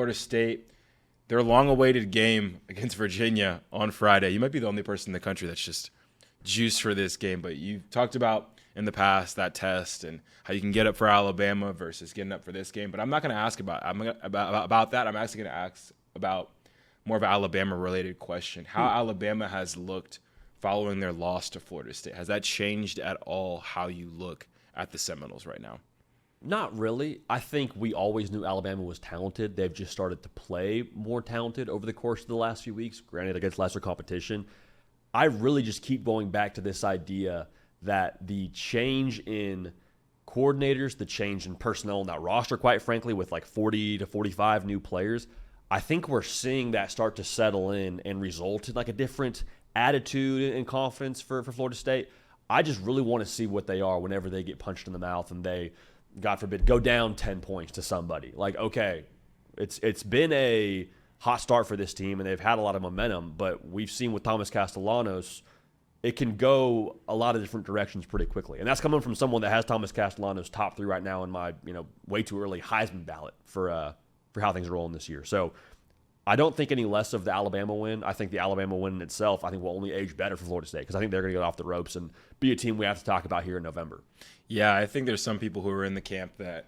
Florida State, their long-awaited game against Virginia on Friday. You might be the only person in the country that's just juiced for this game, but you talked about in the past that test and how you can get up for Alabama versus getting up for this game. But I'm not going to ask about that. I'm actually going to ask about more of an Alabama-related question. How Alabama has looked following their loss to Florida State. Has that changed at all how you look at the Seminoles right now? Not really. I think we always knew Alabama was talented. They've just started to play more talented over the course of the last few weeks, granted against lesser competition. I really just keep going back to this idea that the change in coordinators, the change in personnel in that roster, quite frankly, with like 40 to 45 new players, I think we're seeing that start to settle in and result in like a different attitude and confidence for Florida State. I just really want to see what they are whenever they get punched in the mouth and they, God forbid, go down 10 points to somebody. Like, okay, it's been a hot start for this team, and they've had a lot of momentum, but we've seen with Thomas Castellanos, it can go a lot of different directions pretty quickly. And that's coming from someone that has Thomas Castellanos top 3 right now in my, way too early Heisman ballot for how things are rolling this year. So I don't think any less of the Alabama win. I think the Alabama win in itself, I think, will only age better for Florida State because I think they're going to get off the ropes and be a team we have to talk about here in November. Yeah, I think there's some people who are in the camp that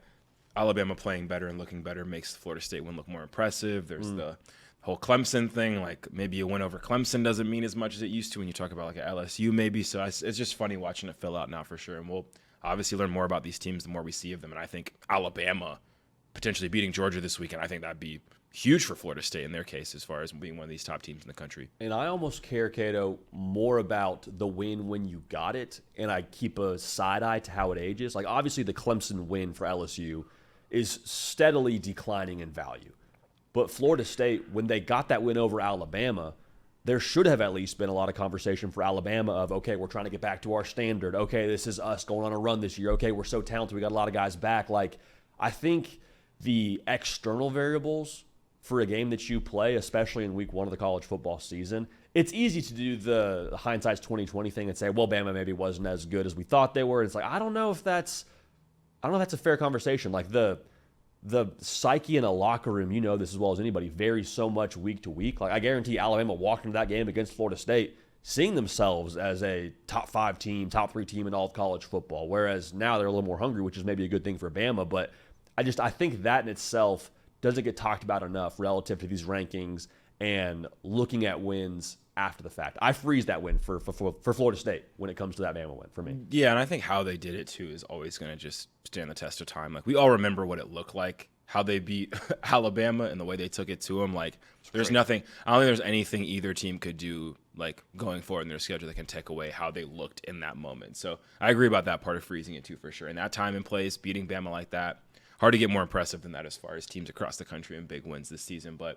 Alabama playing better and looking better makes the Florida State win look more impressive. There's the whole Clemson thing, like maybe a win over Clemson doesn't mean as much as it used to when you talk about like a LSU maybe. So it's just funny watching it fill out now for sure. And we'll obviously learn more about these teams the more we see of them. And I think Alabama potentially beating Georgia this weekend, I think that'd be huge for Florida State in their case as far as being one of these top teams in the country. And I almost care, Cato, more about the win when you got it, and I keep a side eye to how it ages. Like, obviously, the Clemson win for LSU is steadily declining in value. But Florida State, when they got that win over Alabama, there should have at least been a lot of conversation for Alabama of, okay, we're trying to get back to our standard. Okay, this is us going on a run this year. Okay, we're so talented. We got a lot of guys back. Like, I think the external variables for a game that you play, especially in week 1 of the college football season, it's easy to do the hindsight's 2020 thing and say, well, Bama maybe wasn't as good as we thought they were. It's like, I don't know if that's a fair conversation. Like the psyche in a locker room, you know this as well as anybody, varies so much week to week. Like, I guarantee Alabama walked into that game against Florida State seeing themselves as a top 5 team, top 3 team in all of college football, whereas now they're a little more hungry, which is maybe a good thing for Bama. But I think that in itself doesn't get talked about enough relative to these rankings and looking at wins after the fact. I freeze that win for Florida State when it comes to that Bama win for me. Yeah, and I think how they did it too is always going to just stand the test of time. Like, we all remember what it looked like, how they beat Alabama and the way they took it to them. Like, there's nothing, I don't think there's anything either team could do like going forward in their schedule that can take away how they looked in that moment. So I agree about that part of freezing it too, for sure. And that time and place, beating Bama like that, hard to get more impressive than that as far as teams across the country and big wins this season. But